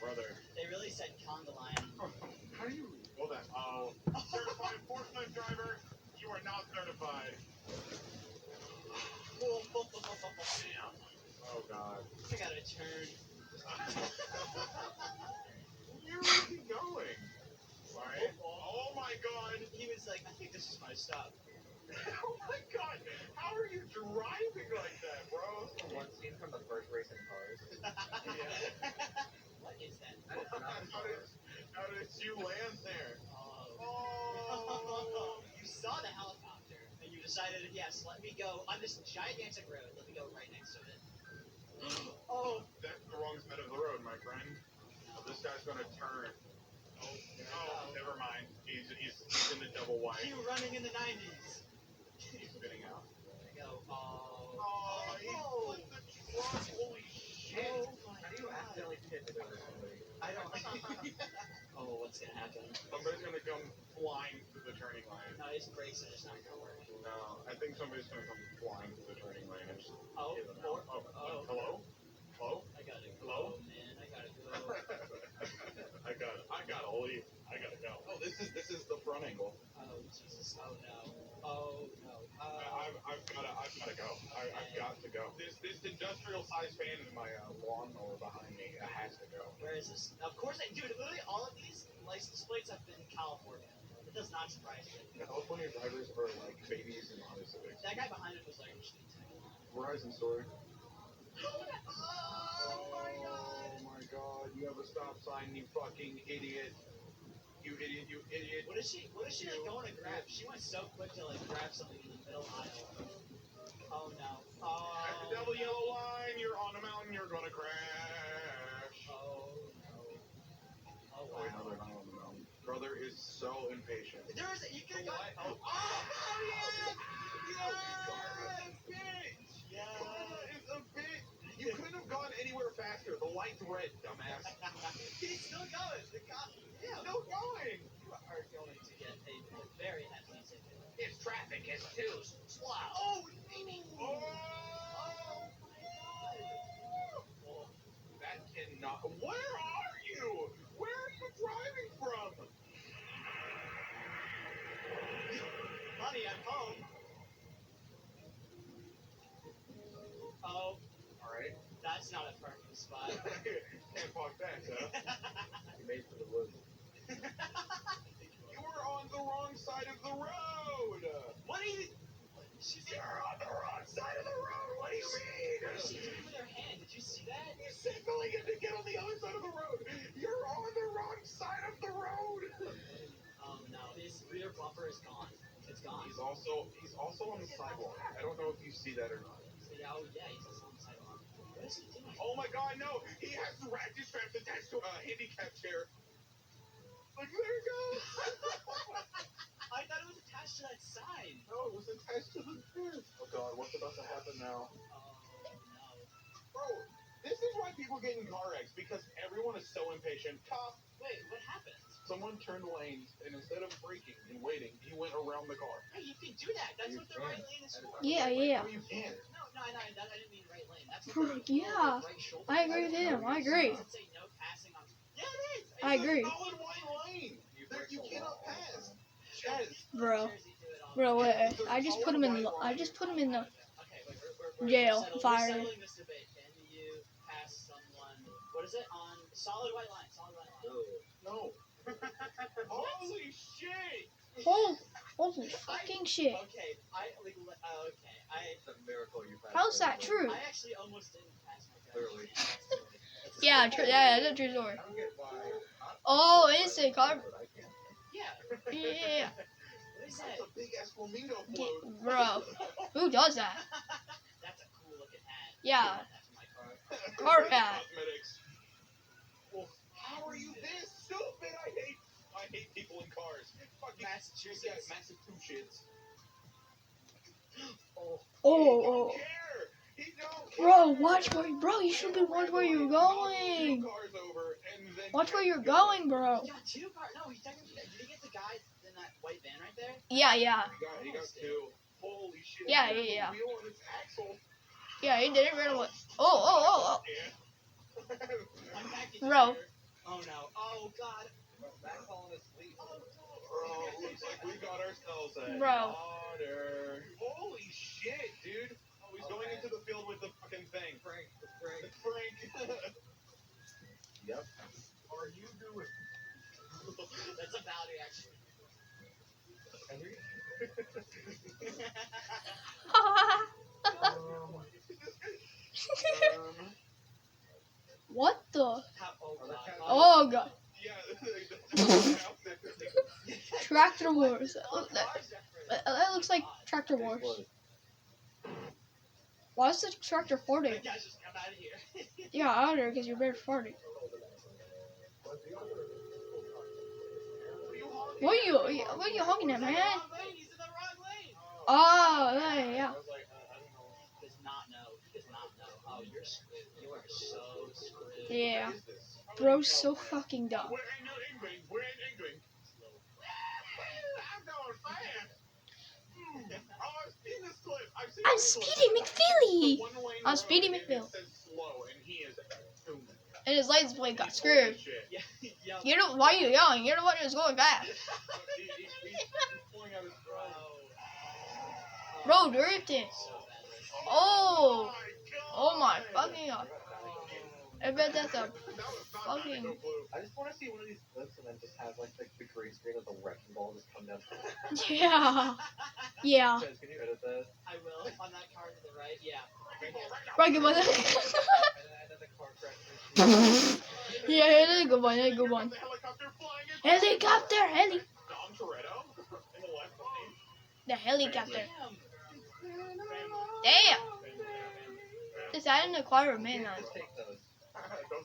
Brother. They really said conga line. How do you roll that? Oh. Certified forklift driver, you are not certified. Damn. Oh, God. I gotta turn. Where is he going? Alright. Oh, my God. He was like, I think this is my stop. Oh, my God. How are you driving like that, bro? One scene from the first race in Cars. What is that? That is not Cars. How did you land there? Oh. You saw the helicopter, and you decided, yes, let me go on this gigantic road. Let me go right next to it. Oh. That's the wrong side of the road, my friend. Well, this guy's gonna turn. Oh, never mind. He's in the double wide. You running in the 90s. He's spinning out. There we go. Oh. Oh, he flipped the truck. Holy shit. Oh my How do you God. accidentally pivot over somebody? I don't. Oh, what's gonna happen? Somebody's gonna come flying through the turning lane. No, his brakes are just not gonna work. No, I think somebody's gonna come flying through the turning lane and just Oh, hit them or, out. oh. Hello? Hello? I gotta go, Hello? man. I gotta go. I gotta leave. I gotta go. Oh, this is the front angle. Oh, Jesus. Oh, no. Oh, no. I've gotta go. I've got to go. This industrial sized fan in my lawnmower behind me has to go. Where is this? Of course, dude, literally all of these license plates have been in California. It does not surprise me. California drivers are like babies in Honda Civics. That guy behind it was like, Verizon story. oh my God. Oh my God! You have a stop sign, you fucking idiot! You idiot! You idiot! What is she like going to grab? She went so quick to like grab something in the middle aisle. Oh no. Oh. At the double yellow line, you're on a mountain, you're gonna crash. Oh no. Oh Oh wait, no, wow. they're not on the mountain. Brother is so impatient. There is you could have got. Oh. Oh yes! Yes! Bitch! Yeah. Karma is a bitch! You couldn't have gone anywhere faster. The light's red, dumbass. He's still going. The cop. Yeah. Still going! You are going to get a very hefty ticket. His traffic is too slow. Oh. Oh! Oh. That cannot. Where are you? Where are you driving from? Honey, I'm home. Oh, Alright. that's not a parking spot. Can't park that, huh? He made for the woods. You were on the wrong side of the road! What are you? You're on the wrong side of the road! What do you mean? What is she doing with her hand? Did you see that? He's signaling him to get on the other side of the road! You're on the wrong side of the road! Oh no, his rear bumper is gone. It's gone. He's also on the sidewalk. I don't know if you see that or not. Oh yeah, he's also on the sidewalk. What is he doing? Oh my God, no! He has the ratchet straps attached to a handicap chair. Look, there it goes! I thought it was attached to that sign. No, it was attached to the chair. Oh God, what's about to happen now? Oh no. Bro, this is why people get in car wrecks, because everyone is so impatient. Cop, Wait, what happened? someone turned lanes, and instead of braking and waiting, he went around the car. Hey, you can do that. That's You what the can. right lane is for. Yeah, yeah. No, you can't. No, I didn't mean right lane. That's Bro, what the yeah. right shoulder. I agree with him. I agree. Does it say no passing on? Yeah, it is. I agree. It's a solid white lane. You cannot pass. Chaz. Bro. Bro, wait. I just put him in the Okay, wait, we're jail, fired. We're settling this debate. Can you pass someone? What is it on solid white line? Solid white line. No. Holy shit! Holy fucking shit. Okay, It's a miracle you passed. How's that true? I actually almost didn't pass my test. Clearly. Yeah, true. Yeah, that's a true story. I don't get why. Oh, instant car. But I can't. Yeah. Yeah. What is That's that? a big ass flamingo Get, float. bro, who does that? That's a cool looking hat. Yeah. That's my car. Car hat. Cosmetics. Well, how are you this stupid? I hate people in cars. Fucking Massachusetts. Massachusetts. Oh, He oh. don't care. He don't care. Bro, watch where, bro, you should be watch where you're going. Cars over and then Watch where you're going, bro. He got two cars. No, he technically did he get the guy in that white van right there? Yeah, yeah. He got two. Holy shit. Yeah, There's yeah, yeah. a wheel on its axle. Yeah, he did it right away. Oh. Yeah. I'm back in Bro. here. Oh no. Oh god. Back falling asleep. Bro, looks like we got ourselves a Bro. daughter. Holy shit, dude. Oh, he's going into the field with the fucking thing. Frank, the Frank. Frank. Yep. Are you doing? That's a bad reaction. Henry? What the? Oh god. Oh god. Yeah. Tractor Wars. Oh, That, cars are that looks like Tractor Wars. Why is the tractor farting? You guys just come out of here. Yeah, out of there because you're very farting. What are you honking at, man? He's in the wrong lane. Oh, yeah. I was like, I don't know. He does not know. He does not know. Oh, you're screwed. You are so screwed. Yeah. What is this? Bro's so fucking dumb. We're in New England. We're in England. I'm going fast. Oh, I've seen this clip. I've seen I'm this clip. Speedy McFeely. The one-lane I'm road Speedy and it McFill. says slow, and he is zooming. And his license plate got Holy screwed. shit. Yeah. Yeah. You know why are you yelling? You're the one who's going fast. He's pulling out his phone. Bro, drifting. So bad. Oh. Oh my God. fucking god. I bet that's a That was not fucking- Magical Blue. I just want to see one of these clips and then just have like the green screen of the wrecking ball just come down. yeah. Yeah. Guys, can you edit that? I will. On that car to the right. Yeah. Right, good one. And then the car crash. Yeah, that's a good one. That's a good one. The helicopter flying in. Helicopter, heli. Dom Toretto in the left lane. The helicopter. Damn. Damn. Is that an acquired man? Just take those.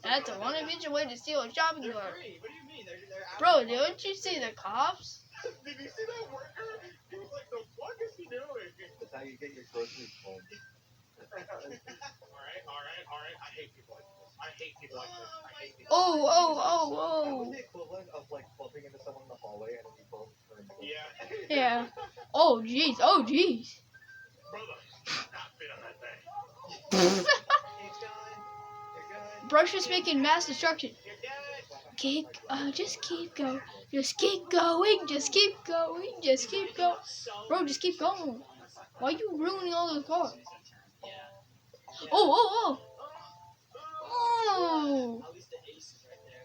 That's a one efficient way to steal a shopping They're cart. free. What do you mean? They're out. Bro, don't you see the cops? Did you see that worker? He was like, the fuck is he doing? That's how you get your groceries home. Alright. I hate people like this. I hate people like this. I hate people. Oh. That was the equivalent of like bumping into someone in the hallway and then you both turn. Yeah. Yeah. Oh, jeez. Oh, jeez. Brother, not fit on that thing. Keep going. You're good. Bro's just making mass destruction. You're good. Just keep going. Just keep going. Just keep going. Just keep going. Bro, just keep going. Why are you ruining all those cars? Yeah. Oh. At least the ace is right there.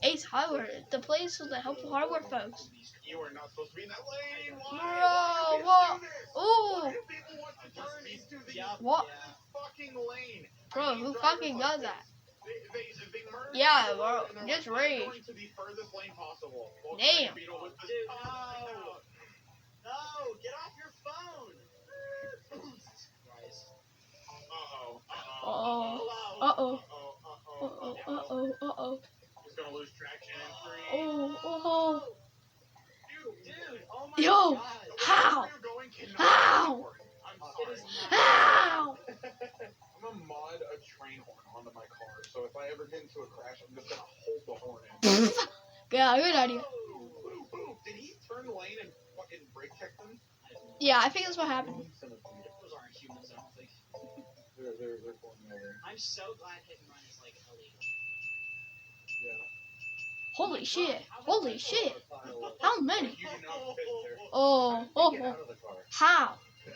Ace Hardware, the place for the helpful hardware folks. You are not supposed to be in that lane. Why? Bro, Why do what? people do this? Oh, Why do people want to turn into the Yup, What? Yeah. fucking lane? bro, who fucking does that? They merge Yeah, together bro, and they're just like, rage. I'm going to the furthest lane possible. Well, Damn. Beetle with the Dude, top no. out. No, get off your phone. Jesus Christ. Uh-oh. He's gonna lose traction in 3. Oh. Dude, oh my Yo, god. how? Where you're going cannot How? work. I'm It is sorry. not. Ow! I'm gonna mod a train horn onto my car, so if I ever get into a crash, I'm just gonna hold the horn in. Yeah, good idea. Boom, boom. Did he turn lane and fucking brake check them? Yeah, I think that's what happened. Those aren't humans, I don't think. They're pulling over. I'm so glad hit and run is like illegal. Yeah. Holy shit. Holy shit. How many? You do not fit there. Oh. Get out of the car. How? I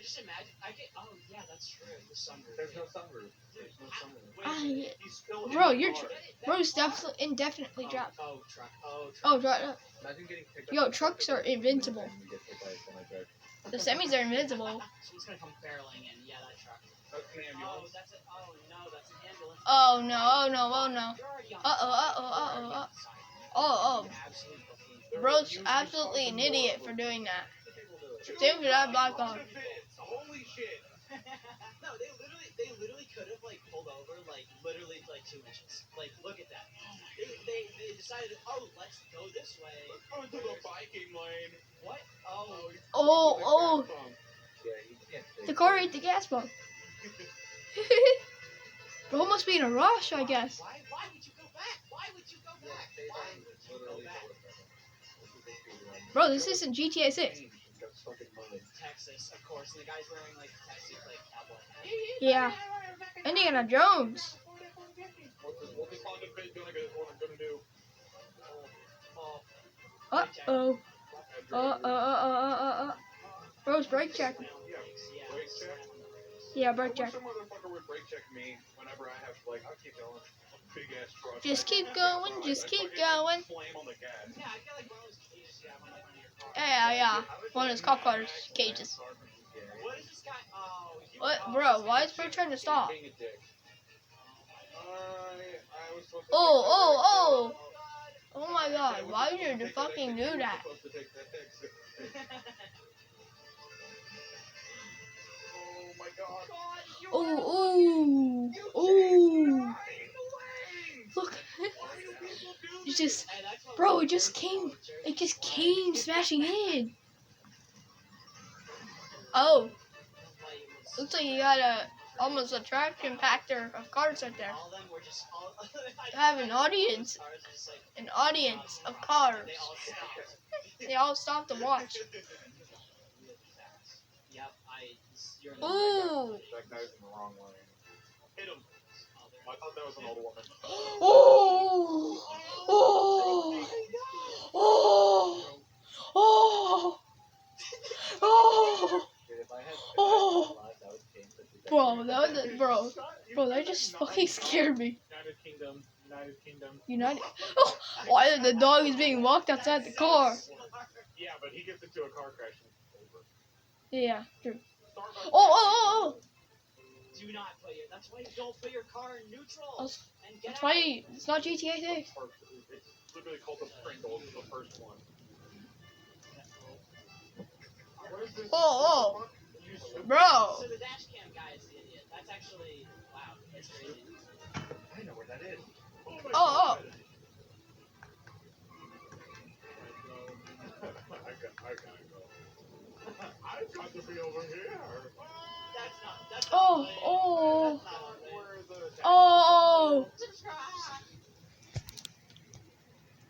just imagine. Oh yeah, that's true. The sunroof. There's no sunroof. Dude, There's no sunroof. I, He's still in Bro, the you're car. bro's definitely indefinitely dropped. Oh, truck. Oh, truck. Oh, drop. Imagine getting picked up Yo, by a trucks truck are invincible. and you get hit by a semi-truck. The semis are invincible. Someone's gonna come barreling in. Yeah, that truck. That's an Oh, ambulance. that's it. Oh no, that's an ambulance. Oh no. You're already on Uh-oh. side. Oh. You absolute buffoon. Bro's absolutely an idiot for doing that. Same for that black car. Holy shit. No, they literally could have like pulled over like literally like 2 inches. Like, look at that. They decided, oh, let's go this way. Let's go into the biking lane. What? Oh, Oh. Yeah, you can't take The car ate the gas pump. Bro must be in a rush, I guess. why would you go back? Why would you go back? Why would you go literally back? This is a speed run. Bro, this isn't GTA 6. Change and go fucking mud. Texas, of course, and the guy's wearing like Texas like cowboy hat. Yeah. Indiana Jones. What's this Honda Fit gonna do? Uh-oh. Bro's brake check. Yeah, brake check. Yeah, brake check. Some motherfucker would brake check me whenever I have like I'll keep going. Big ass truck. Just keep going, just keep going. Flame on the gas. Yeah, I feel like one of those cages you have on like one of your cars. Yeah. One of his cop cars cages. What is this guy? Oh, you. What, bro? Why is Bro trying to stop? Being a dick. I was supposed to Oh. God. Oh my God! Why did you fucking do that? Oh my god. God, you Oh. Look, Why do people do it just, Hey, that's what bro, we it just do. came. It just came smashing in. Oh, looks like you got almost a traction factor of cars right there. All of them were just all. You have an audience, Cars are just like, an audience of cars. they all stopped. They all stopped to watch. Yep, you're in the Ooh. That guy's in the wrong lane. Hit him. I thought that was an old woman. Oh. Oh. Oh. Oh. Oh. Dude, if I had Oh. lives, I would change such a Bro, that was bro, that just fucking scared me. United Kingdom. United. Oh, why the dog is being walked outside the car? Yeah, but he gets into a car crash and it's over. Yeah, true. Starbucks. Oh. Do not put your. That's why you don't put your car in neutral. That's And get That's out. why it's not GTA 6. It's literally called the Pringles, the first one. What is this? Oh. You stupid- Bro. So the dash cam guy is the idiot. That's actually wow. That's crazy. I know where that is. my Oh. God. I gotta go. I've got to be over here. That's not. That's not Oh. playing. Oh.